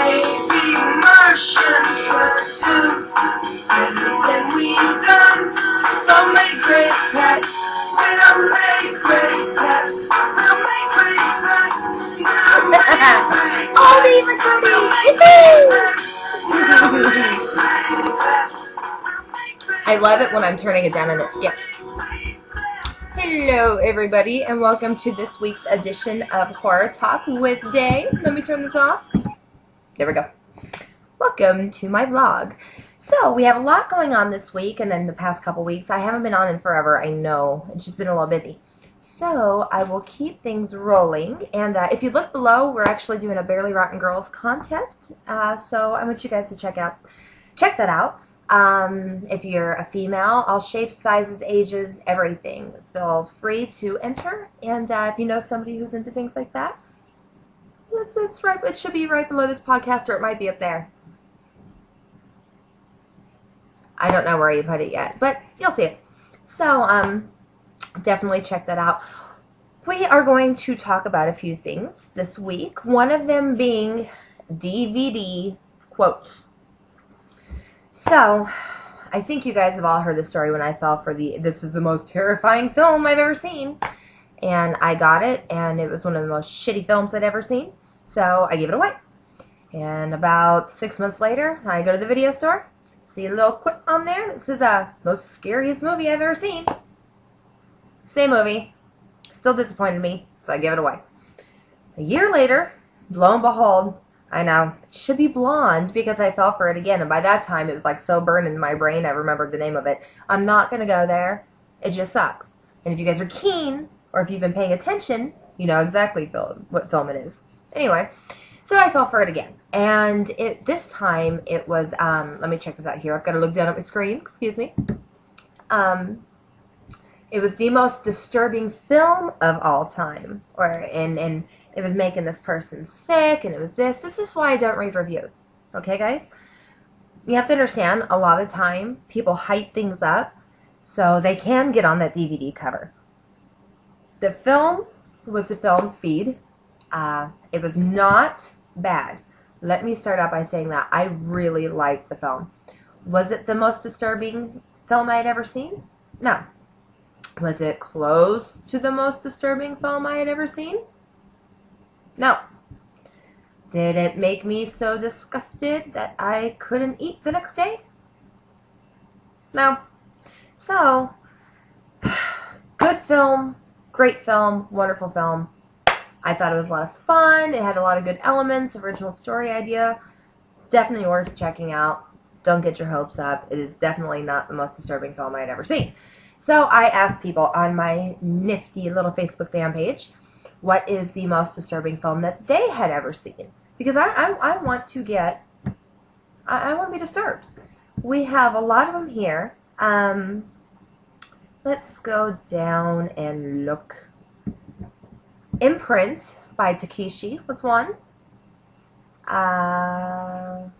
Maybe Martians were too. Then we done. They'll make great pets. We'll make great pets. We'll make great pets. We'll make great pets. Oh, these are I love it when I'm turning it down and it skips. Hello, everybody, and welcome to this week's edition of Horror Talk with Day. Let me turn this off. There we go. Welcome to my vlog. So, we have a lot going on this week, and in the past couple weeks. I haven't been on in forever, I know. It's just been a little busy. So, I will keep things rolling, and if you look below, we're actually doing a Barely Rotten Girls contest, so I want you guys to check that out. If you're a female, all shapes, sizes, ages, everything. Feel free to enter, and if you know somebody who's into things like that, it's right. It should be right below this podcast, or it might be up there. I don't know where you put it yet, but you'll see it. So, definitely check that out. We are going to talk about a few things this week, one of them being DVD quotes. So, I think you guys have all heard the story when I fell for this is the most terrifying film I've ever seen. And I got it, and it was one of the most shitty films I'd ever seen. So, I gave it away. And about 6 months later, I go to the video store, see a little quote on there that says, most scariest movie I've ever seen. Same movie. Still disappointed me, so I give it away. A year later, lo and behold, I know, it should be Blonde because I fell for it again, and by that time it was like so burned in my brain I remembered the name of it. I'm not going to go there. It just sucks. And if you guys are keen, or if you've been paying attention, you know exactly what film it is. Anyway, so I fell for it again. And this time it was, let me check this out here. I've got to look down at my screen. Excuse me. It was the most disturbing film of all time. And it was making this person sick, and it was this. This is why I don't read reviews. Okay, guys? You have to understand, a lot of the time, people hype things up so they can get on that DVD cover. The film was a film feed. It was not bad. Let me start out by saying that. I really liked the film. Was it the most disturbing film I had ever seen? No. Was it close to the most disturbing film I had ever seen? No. Did it make me so disgusted that I couldn't eat the next day? No. So, good film, great film, wonderful film. I thought it was a lot of fun. It had a lot of good elements, original story idea. Definitely worth checking out. Don't get your hopes up. It is definitely not the most disturbing film I had ever seen. So I asked people on my nifty little Facebook fan page, what is the most disturbing film that they had ever seen? Because I want to get, I want to be disturbed. We have a lot of them here. Let's go down and look. Imprint by Takeshi was one. God,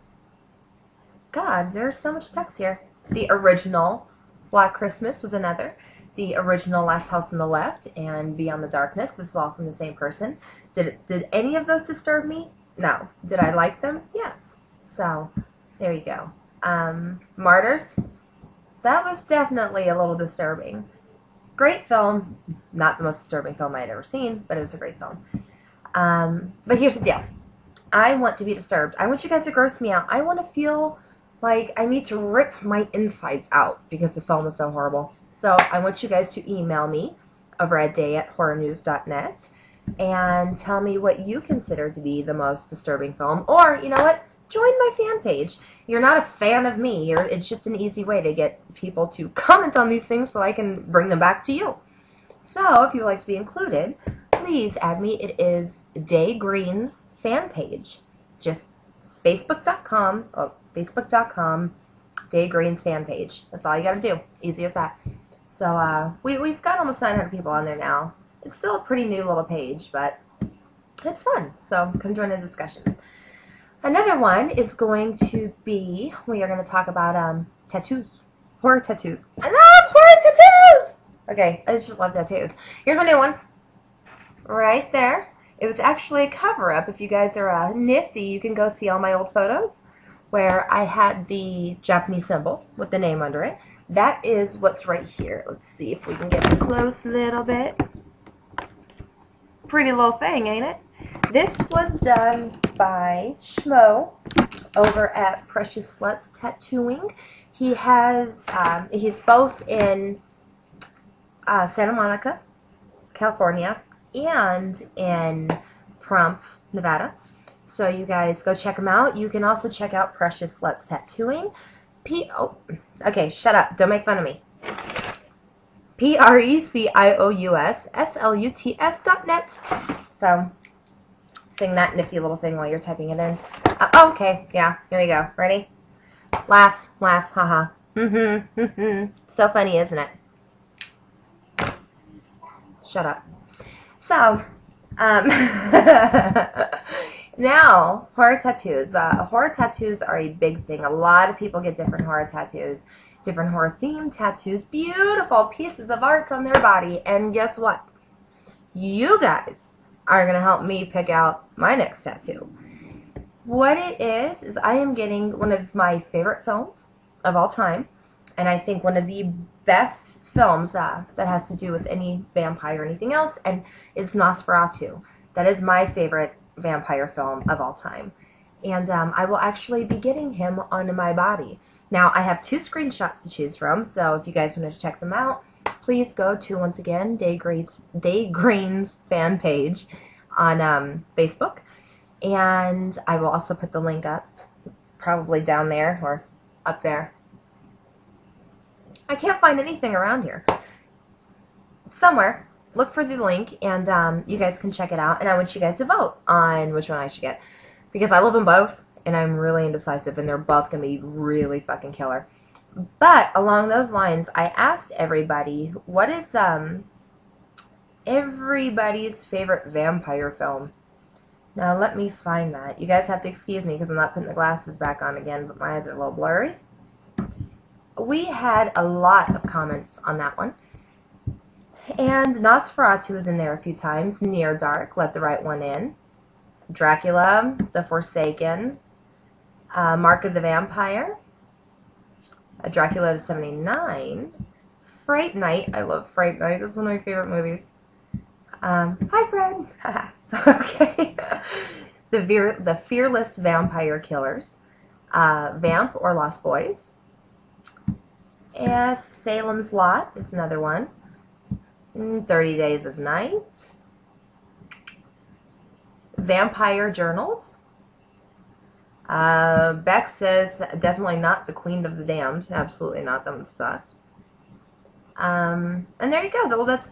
there's so much text here. The original Black Christmas was another. The original Last House on the Left and Beyond the Darkness. This is all from the same person. Did any of those disturb me? No. Did I like them? Yes. So, there you go. Martyrs. That was definitely a little disturbing. Great film. Not the most disturbing film I had ever seen, but it was a great film. But here's the deal. I want to be disturbed. I want you guys to gross me out. I want to feel like I need to rip my insides out because the film is so horrible. So I want you guys to email me over at day@horrornews.net and tell me what you consider to be the most disturbing film. Or, you know what? Join my fan page. You're not a fan of me. It's just an easy way to get people to comment on these things so I can bring them back to you. So if you would like to be included, please add me. It is Day Green's fan page. Just facebook.com, Day Green's fan page. That's all you got to do. Easy as that. So we've got almost 900 people on there now. It's still a pretty new little page, but it's fun. So come join the discussions. Another one is going to be, we are going to talk about tattoos. Horror tattoos. I love horror tattoos! Okay, I just love tattoos. Here's a new one. Right there. It was actually a cover-up. If you guys are nifty, you can go see all my old photos where I had the Japanese symbol with the name under it. That is what's right here. Let's see if we can get it close a little bit. Pretty little thing, ain't it? This was done by Schmo over at Precious Sluts Tattooing. He has, he's both in Santa Monica, California, and in Pahrump, Nevada. So you guys go check him out. You can also check out Precious Sluts Tattooing. Okay, shut up. Don't make fun of me. PRECIOUSSLUTS.net. So, sing that nifty little thing while you're typing it in. Okay, yeah, here you go. Ready? Laugh, laugh, haha. So funny, isn't it? Shut up. So, now, horror tattoos. Horror tattoos are a big thing. A lot of people get different horror tattoos, different horror themed tattoos, beautiful pieces of art on their body. And guess what? You guys are going to help me pick out my next tattoo. What it is I am getting one of my favorite films of all time, and I think one of the best films that has to do with any vampire or anything else, and it's Nosferatu. That is my favorite vampire film of all time. And I will actually be getting him on my body. Now, I have 2 screenshots to choose from, so if you guys want to check them out, please go to, once again, Day Green's fan page on Facebook. And I will also put the link up, probably down there or up there. I can't find anything around here. Somewhere. Look for the link, and you guys can check it out. And I want you guys to vote on which one I should get, because I love them both, and I'm really indecisive, and they're both going to be really fucking killer. But along those lines, I asked everybody, what is everybody's favorite vampire film? Now let me find that. You guys have to excuse me because I'm not putting the glasses back on again, but my eyes are a little blurry. We had a lot of comments on that one. And Nosferatu is in there a few times. Near Dark, Let the Right One In. Dracula, The Forsaken. Mark of the Vampire. Dracula 79. Fright Night. I love Fright Night. That's one of my favorite movies. Hi, Fred. Okay. The Fearless Vampire Killers. Vamp or Lost Boys. Salem's Lot is another one. 30 Days of Night. Vampire Journals. Beck says definitely not The Queen of the Damned. Absolutely not. That one sucked. And there you go. Well, that's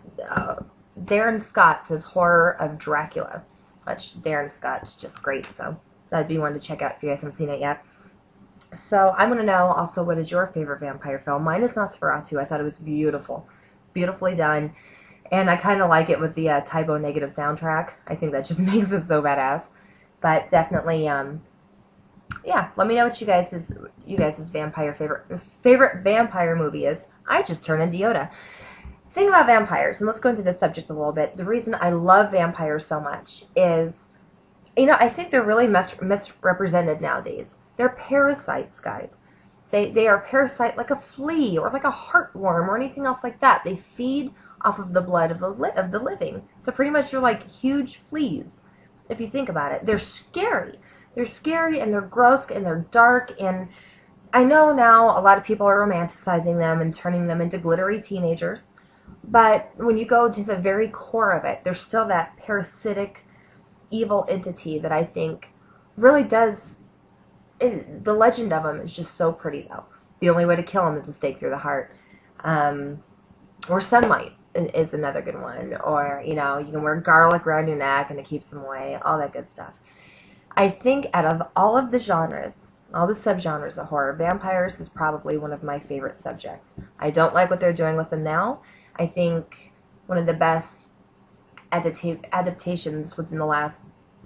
Darren Scott says Horror of Dracula, which Darren Scott's just great. So that'd be one to check out if you guys haven't seen it yet. So I'm going to know also, what is your favorite vampire film? Mine is Nosferatu. I thought it was beautiful. Beautifully done. And I kind of like it with the Type O Negative soundtrack. I think that just makes it so badass. But definitely, yeah, let me know what you guys' favorite vampire movie is. I just turned into Yoda. Thing about vampires, and let's go into this subject a little bit. The reason I love vampires so much is, you know, I think they're really misrepresented nowadays. They're parasites, guys. They are parasite like a flea or like a heartworm or anything else like that. They feed off of the blood of the living. So pretty much you're like huge fleas, if you think about it. They're scary. They're scary, and they're gross, and they're dark, and I know now a lot of people are romanticizing them and turning them into glittery teenagers, but when you go to the very core of it, there's still that parasitic, evil entity that I think really does. The legend of them is just so pretty, though. The only way to kill them is a stake through the heart. Or sunlight is another good one. Or, you know, you can wear garlic around your neck and it keeps them away. All that good stuff. I think out of all of the genres, all the subgenres of horror, vampires is probably one of my favorite subjects. I don't like what they're doing with them now. I think one of the best adaptations within the last,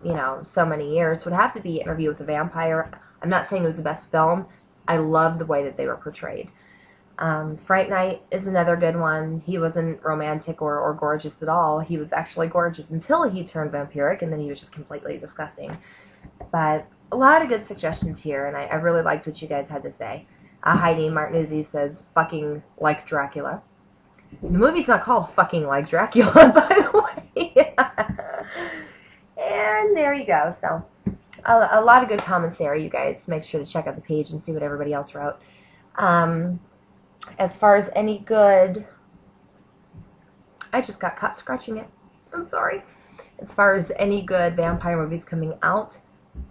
you know, so many years would have to be Interview with a Vampire. I'm not saying it was the best film. I love the way that they were portrayed. Fright Night is another good one. He wasn't romantic or gorgeous at all. He was actually gorgeous until he turned vampiric, and then he was just completely disgusting. But a lot of good suggestions here, and I really liked what you guys had to say. Heidi Martinuzzi says, fucking like Dracula. The movie's not called Fucking Like Dracula, by the way. And there you go. So, a lot of good comments there, you guys. Make sure to check out the page and see what everybody else wrote. As far as any good... I just got caught scratching it. I'm sorry. As far as any good vampire movies coming out,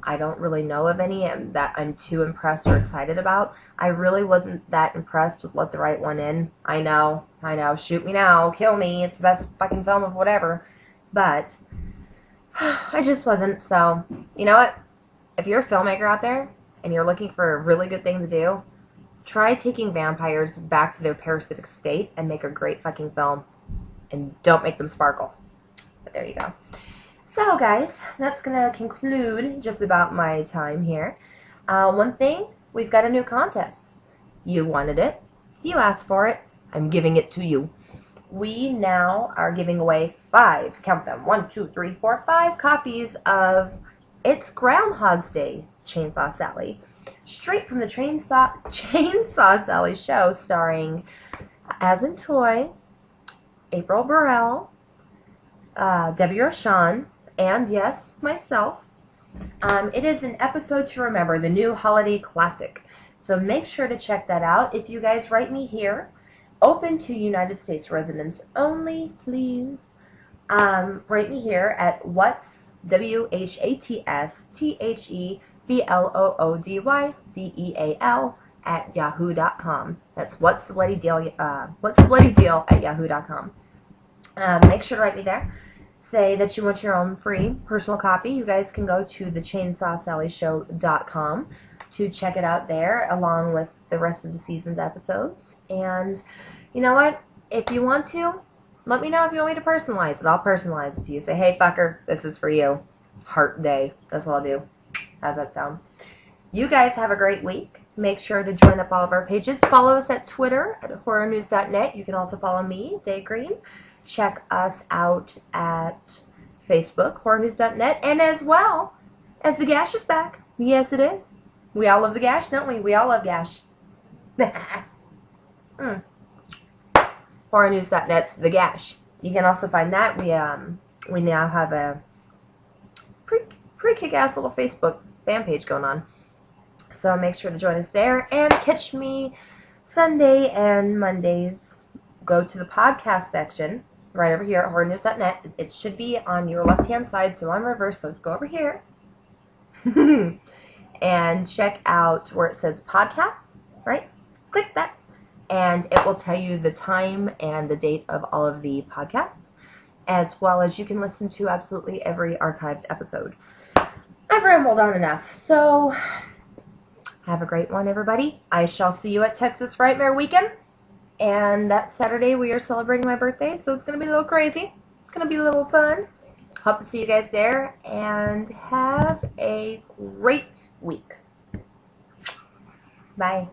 I don't really know of any that I'm too impressed or excited about. I really wasn't that impressed with Let the Right One In. I know, shoot me now, kill me, it's the best fucking film of whatever. But, I just wasn't, so, you know what? If you're a filmmaker out there, and you're looking for a really good thing to do, try taking vampires back to their parasitic state and make a great fucking film. And don't make them sparkle. But there you go. So, guys, that's going to conclude just about my time here. One thing, we've got a new contest. You wanted it. You asked for it. I'm giving it to you. We now are giving away 5, count them, 1, 2, 3, 4, 5 copies of It's Groundhog's Day, Chainsaw Sally. Straight from the Chainsaw Sally show, starring Asmund Toy, April Burrell, Debbie Rochon, and yes, myself. It is an episode to remember, the new holiday classic. So make sure to check that out. If you guys write me here, open to United States residents only, please. Write me here at what's WHATSTHEBLOODYDEAL at yahoo.com. That's what's the bloody deal at yahoo.com. Make sure to write me there. Say that you want your own free personal copy. You guys can go to thechainsawsallyshow.com to check it out there, along with the rest of the season's episodes. And you know what? If you want to, let me know if you want me to personalize it. I'll personalize it to you. Say, hey, fucker, this is for you. Heart Day. That's what I'll do. How's that sound? You guys have a great week. Make sure to join up all of our pages. Follow us at Twitter at horrornews.net. You can also follow me, Day Green. Check us out at Facebook, horrornews.net, and as well as The Gash is back. Yes, it is. We all love The Gash, don't we? We all love Gash. Horrornews.net's The Gash. You can also find that. We now have a pretty kick-ass little Facebook fan page going on. So make sure to join us there and catch me Sunday and Mondays. Go to the podcast section right over here at horrornews.net. It should be on your left-hand side, so I'm reverse, so go over here. And check out where it says podcast, right? Click that, and it will tell you the time and the date of all of the podcasts, as well as you can listen to absolutely every archived episode. I've rambled on enough, so have a great one, everybody. I shall see you at Texas Frightmare Weekend. And that Saturday we are celebrating my birthday, so it's going to be a little crazy. It's going to be a little fun. Hope to see you guys there, and have a great week. Bye.